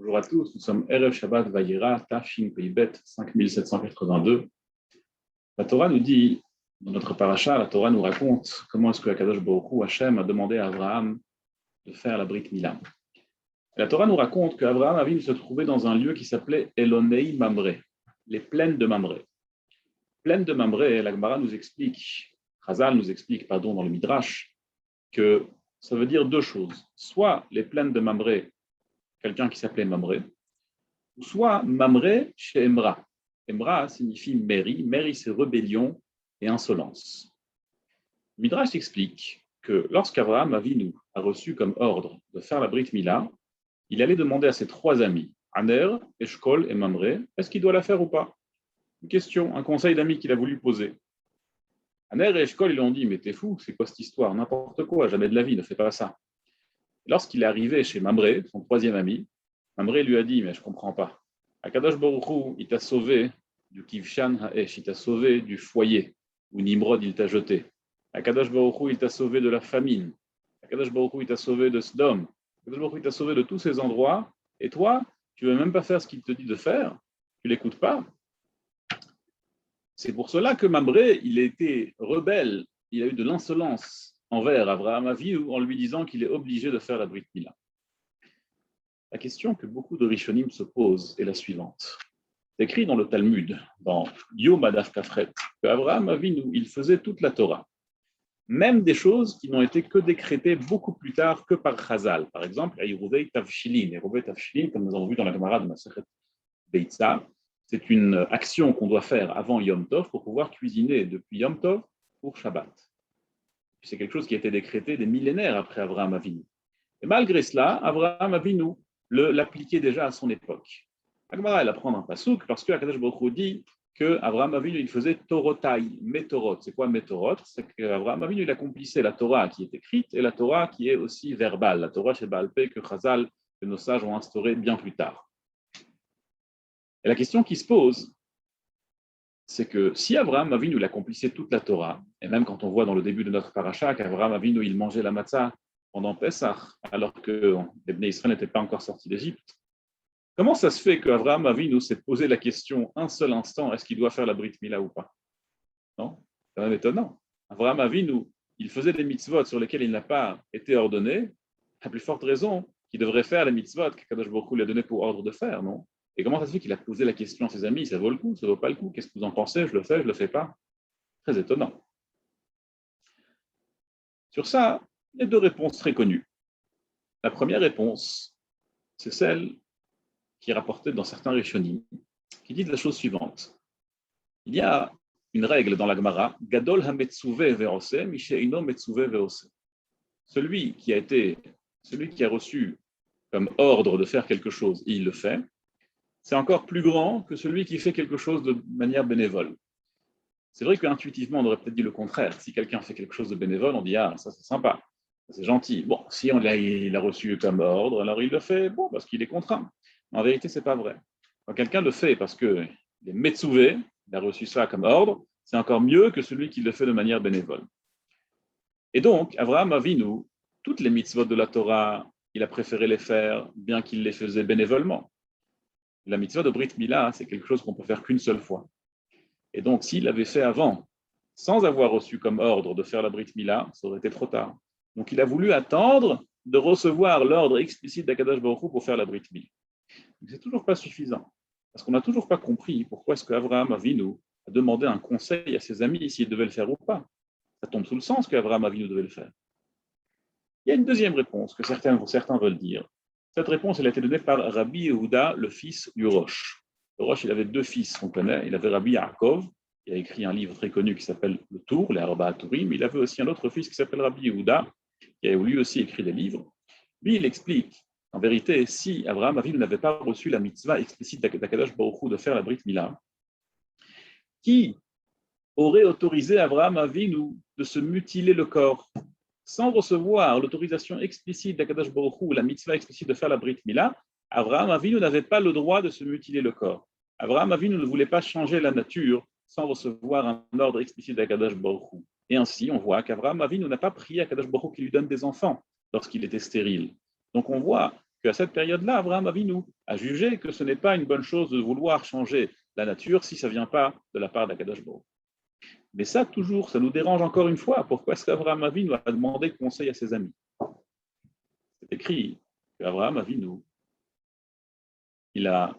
Bonjour à tous, nous sommes Erev Shabbat Vayera, Tafshin Peibet 5782. La Torah nous dit, dans notre paracha, la Torah nous raconte comment est-ce que Akadosh Baruch Hu, Hachem, a demandé à Abraham de faire la Brit Mila. La Torah nous raconte qu'Abraham avait se trouvait dans un lieu qui s'appelait Elonei Mamré, les plaines de Mamré. Plaines de Mamré, la Gemara nous explique, Chazal nous explique, dans le Midrash, que ça veut dire deux choses. Soit les plaines de Mamré, quelqu'un qui s'appelait Mamré, ou soit Mamré chez Emra. Emra signifie Méri. Méri, c'est rébellion et insolence. Midrash explique que lorsqu'Abraham Avinu a reçu comme ordre de faire la Brit Mila, il allait demander à ses trois amis, Aner, Eshkol et Mamré, est-ce qu'il doit la faire ou pas? Une question, un conseil d'amis qu'il a voulu poser. Aner et Eshkol, ils lui ont dit, mais t'es fou, c'est quoi cette histoire? N'importe quoi, jamais de la vie, ne fais pas ça. Lorsqu'il est arrivé chez Mamré, son troisième ami, Mamré lui a dit, mais je ne comprends pas. Akadosh Baruch Hu, il t'a sauvé du Kivshan Ha'esh, il t'a sauvé du foyer où Nimrod il t'a jeté. Akadosh Baruch Hu, il t'a sauvé de la famine. Akadosh Baruch Hu, il t'a sauvé de Sodome. Akadosh Baruch Hu, il t'a sauvé de tous ces endroits. Et toi, tu ne veux même pas faire ce qu'il te dit de faire. Tu ne l'écoutes pas. C'est pour cela que Mamré, il a été rebelle. Il a eu de l'insolence envers Abraham Avinu en lui disant qu'il est obligé de faire la Brit Mila. La question que beaucoup de Rishonim se posent est la suivante. C'est écrit dans le Talmud, dans Yom Adaf Kafret, qu'Abraham Avinu, il faisait toute la Torah. Même des choses qui n'ont été que décrétées beaucoup plus tard que par Chazal. Par exemple, Yeruvei Tavshilin. Yeruvei Tavshilin, comme nous avons vu dans la Gemara de Masechet Beitza, c'est une action qu'on doit faire avant Yom Tov pour pouvoir cuisiner depuis Yom Tov pour Shabbat. C'est quelque chose qui a été décrété des millénaires après Abraham Avinu. Et malgré cela, Abraham Avinu l'appliquait déjà à son époque. Agmara, elle apprend un pasouk parce que Akadosh Baruch Hu dit qu'Abraham Avinu, il faisait Torotai, Métorot. C'est quoi Métorot? C'est qu'Abraham Avinu, il accomplissait la Torah qui est écrite et la Torah qui est aussi verbale, la Torah chez Baal Peh que Chazal, que nos sages ont instauré bien plus tard. Et la question qui se pose, c'est que si Abraham Avinu il accomplissait toute la Torah, et même quand on voit dans le début de notre paracha qu'Abraham Avinu il mangeait la matzah pendant Pessah, alors que les Bnei Israël n'étaient pas encore sortis d'Égypte, comment ça se fait qu'Abraham Avinu s'est posé la question un seul instant, est-ce qu'il doit faire la Brit Mila ou pas? Non, c'est quand même étonnant. Abraham Avinu, il faisait des mitzvot sur lesquels il n'a pas été ordonné, à plus forte raison qu'il devrait faire les mitzvot qu'Akadosh Baruch Hu lui a donné pour ordre de faire, non? Et comment ça se fait qu'il a posé la question à ses amis, ça vaut le coup, ça ne vaut pas le coup, qu'est-ce que vous en pensez, je le fais pas? Très étonnant. Sur ça, il y a deux réponses très connues. La première réponse, c'est celle qui est rapportée dans certains Rishonim, qui dit la chose suivante. Il y a une règle dans la Gemara, Gadol ha-metzuve ve'ose, mishe'ino metzuve ve'ose. Celui qui a reçu comme ordre de faire quelque chose, et il le fait, c'est encore plus grand que celui qui fait quelque chose de manière bénévole. C'est vrai qu'intuitivement, on aurait peut-être dit le contraire. Si quelqu'un fait quelque chose de bénévole, on dit « Ah, ça c'est sympa, ça, c'est gentil ». Bon, si il a reçu comme ordre, alors il le fait, parce qu'il est contraint. En vérité, ce n'est pas vrai. Quand quelqu'un le fait parce qu'il est metzouvé, il a reçu ça comme ordre, c'est encore mieux que celui qui le fait de manière bénévole. Et donc, Abraham Avinu, toutes les mitzvot de la Torah, il a préféré les faire, bien qu'il les faisait bénévolement. La mitzvah de Brit Mila, c'est quelque chose qu'on peut faire qu'une seule fois. Et donc, s'il l'avait fait avant, sans avoir reçu comme ordre de faire la Brit Mila, ça aurait été trop tard. Donc, il a voulu attendre de recevoir l'ordre explicite d'Akadosh Baruch Hu pour faire la Brit Mila. Ce n'est toujours pas suffisant, parce qu'on n'a toujours pas compris pourquoi est-ce qu'Abraham Avinu a demandé un conseil à ses amis s'il devait le faire ou pas. Ça tombe sous le sens qu'Abraham Avinu devait le faire. Il y a une deuxième réponse que certains veulent dire. Cette réponse, elle a été donnée par Rabbi Yehuda, le fils du Rosh. Le Rosh, il avait deux fils qu'on connaît. Il avait Rabbi Yaakov, qui a écrit un livre très connu qui s'appelle Le Tour, les Arba Tourim. Il avait aussi un autre fils qui s'appelle Rabbi Yehuda, qui a lui aussi écrit des livres. Lui, il explique, en vérité, si Abraham Avinu n'avait pas reçu la mitzvah explicite d'Akadosh Baruch Hu de faire la Brit Mila, qui aurait autorisé Abraham Avinu de se mutiler le corps sans recevoir l'autorisation explicite d'Akadosh Baruch Hu, la mitzvah explicite de faire la Brit Mila, Abraham Avinu n'avait pas le droit de se mutiler le corps. Abraham Avinu ne voulait pas changer la nature sans recevoir un ordre explicite d'Akadosh Baruch Hu. Et ainsi, on voit qu'Abraham Avinu n'a pas prié à Akadosh Baruch Hu qui lui donne des enfants lorsqu'il était stérile. Donc on voit qu'à cette période-là, Abraham Avinu a jugé que ce n'est pas une bonne chose de vouloir changer la nature si ça ne vient pas de la part d'Akadosh Baruch. Mais ça, toujours, ça nous dérange encore une fois. Pourquoi est-ce qu'Abraham Avinu a demandé conseil à ses amis? C'est écrit qu'Abraham Avinu, il a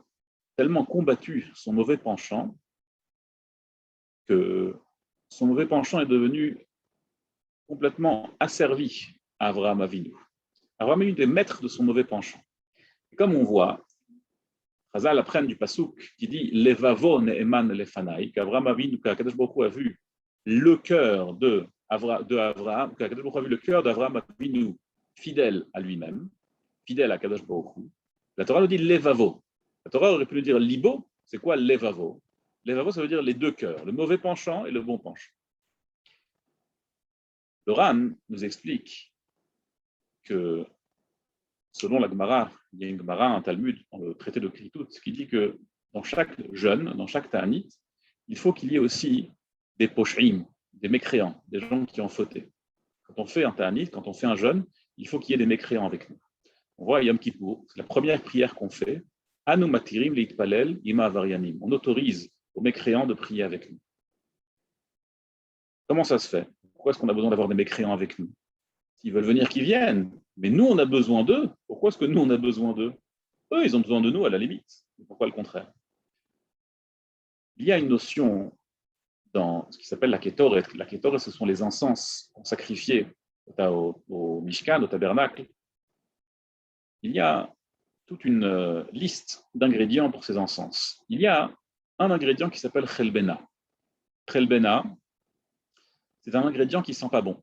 tellement combattu son mauvais penchant que son mauvais penchant est devenu complètement asservi à Abraham Avinu. Abraham Avinu est maître de son mauvais penchant. Et comme on voit, Chazal apprennent du Passouk qui dit Levavo ne'eman lefanai, qu'Abraham Avinu, qu'Akadosh Baruch Hu a vu le cœur d'Abraham, qu'Akadosh Baruch Hu a vu le cœur d'Abraham Avinu fidèle à lui-même, fidèle à Akadosh Baruch Hu. La Torah nous dit Levavo. La Torah aurait pu nous dire Libo. C'est quoi Levavo? Levavo, ça veut dire les deux cœurs, le mauvais penchant et le bon penchant. Le Ran nous explique que, selon la Gemara, il y a une Gemara, un Talmud, dans le traité de Kritout, qui dit que dans chaque jeûne, dans chaque ta'anit, il faut qu'il y ait aussi des posh'im, des mécréants, des gens qui ont fauté. Quand on fait un ta'anit, quand on fait un jeûne, il faut qu'il y ait des mécréants avec nous. On voit Yom Kippour, c'est la première prière qu'on fait. Anu matirim leitpalel ima avarianim. On autorise aux mécréants de prier avec nous. Comment ça se fait? Pourquoi est-ce qu'on a besoin d'avoir des mécréants avec nous? S'ils veulent venir, qu'ils viennent. Mais nous, on a besoin d'eux. Pourquoi est-ce que nous, on a besoin d'eux? Eux, ils ont besoin de nous à la limite. Pourquoi le contraire? Il y a une notion dans ce qui s'appelle la kétoret. La kétoret, ce sont les encens qu'on sacrifiait au Mishkan, au tabernacle. Il y a toute une liste d'ingrédients pour ces encens. Il y a un ingrédient qui s'appelle chelbena. Chelbena, c'est un ingrédient qui ne sent pas bon.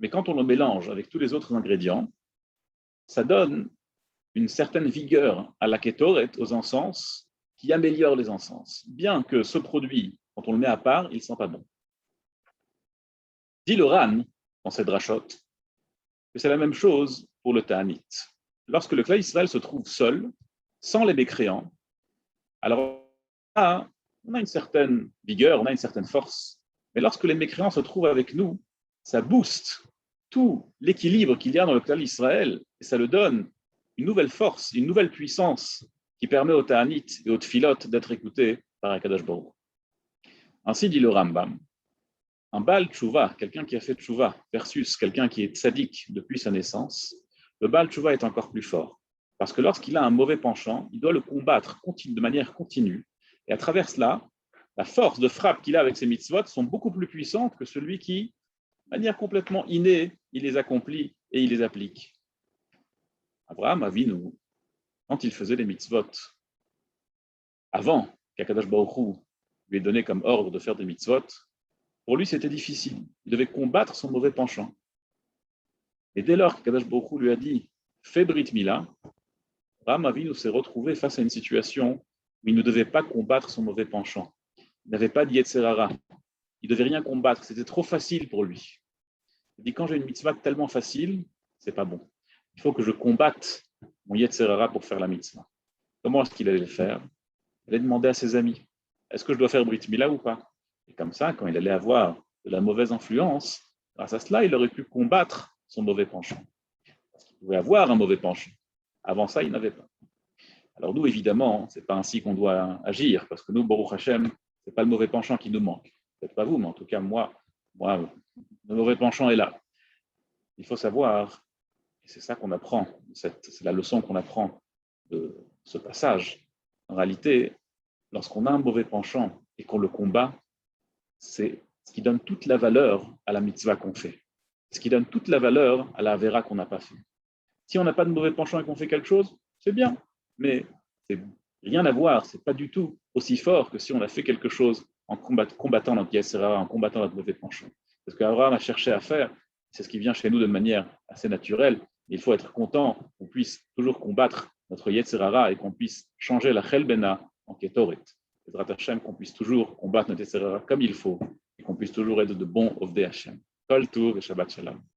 Mais quand on le mélange avec tous les autres ingrédients, ça donne une certaine vigueur à la kétoret, aux encens, qui améliore les encens. Bien que ce produit, quand on le met à part, il ne sent pas bon. Dit le Ran, dans cette drachote, que c'est la même chose pour le ta'anit. Lorsque le clan Israël se trouve seul, sans les mécréants, alors là, on a une certaine vigueur, on a une certaine force. Mais lorsque les mécréants se trouvent avec nous, ça booste tout l'équilibre qu'il y a dans le clan Israël et ça le donne une nouvelle force, une nouvelle puissance qui permet aux ta'anit et aux tfilot d'être écoutés par Akadosh Baruch. Ainsi dit le Rambam. Un Baal Tchouva, quelqu'un qui a fait Tchouva, versus quelqu'un qui est tzaddik depuis sa naissance, le Baal Tchouva est encore plus fort. Parce que lorsqu'il a un mauvais penchant, il doit le combattre de manière continue. Et à travers cela, la force de frappe qu'il a avec ses mitzvot sont beaucoup plus puissantes que celui qui, de manière complètement innée, il les accomplit et il les applique. Abraham Avinu, quand il faisait les mitzvot, avant qu'Akadosh Baruch Hu lui ait donné comme ordre de faire des mitzvot, pour lui c'était difficile. Il devait combattre son mauvais penchant. Et dès lors qu'Akadosh Baruch Hu lui a dit « Fais Brit Mila », Abraham Avinu s'est retrouvé face à une situation où il ne devait pas combattre son mauvais penchant. Il n'avait pas d'Yetzer Hara. Il ne devait rien combattre. C'était trop facile pour lui. Il dit, quand j'ai une mitzvah tellement facile, c'est pas bon. Il faut que je combatte mon Yetzer Hara pour faire la mitzvah. Comment est-ce qu'il allait le faire? Il allait demander à ses amis, est-ce que je dois faire Brit Mila ou pas? Et comme ça, quand il allait avoir de la mauvaise influence, grâce à cela, il aurait pu combattre son mauvais penchant. Parce qu'il pouvait avoir un mauvais penchant. Avant ça, il n'avait pas. Alors nous, évidemment, ce n'est pas ainsi qu'on doit agir, parce que nous, Baruch Hashem, ce n'est pas le mauvais penchant qui nous manque. Peut-être pas vous, mais en tout cas, moi, le mauvais penchant est là. Il faut savoir, et c'est ça qu'on apprend, c'est la leçon qu'on apprend de ce passage. En réalité, lorsqu'on a un mauvais penchant et qu'on le combat, c'est ce qui donne toute la valeur à la mitzvah qu'on fait. Ce qui donne toute la valeur à la avera qu'on n'a pas fait. Si on n'a pas de mauvais penchant et qu'on fait quelque chose, c'est bien, mais c'est rien à voir, c'est pas du tout aussi fort que si on a fait quelque chose en combattant notre Yetzer Hara, en combattant notre mauvais penchant. C'est ce qu'Abraham a cherché à faire, c'est ce qui vient chez nous de manière assez naturelle. Il faut être content qu'on puisse toujours combattre notre Yetzer Hara et qu'on puisse changer la Chelbena en Ketoret. Bezrat Hashem, qu'on puisse toujours combattre notre Yetzer Hara comme il faut et qu'on puisse toujours être de bons Ovdei Hashem. Kol Tov et Shabbat Shalom.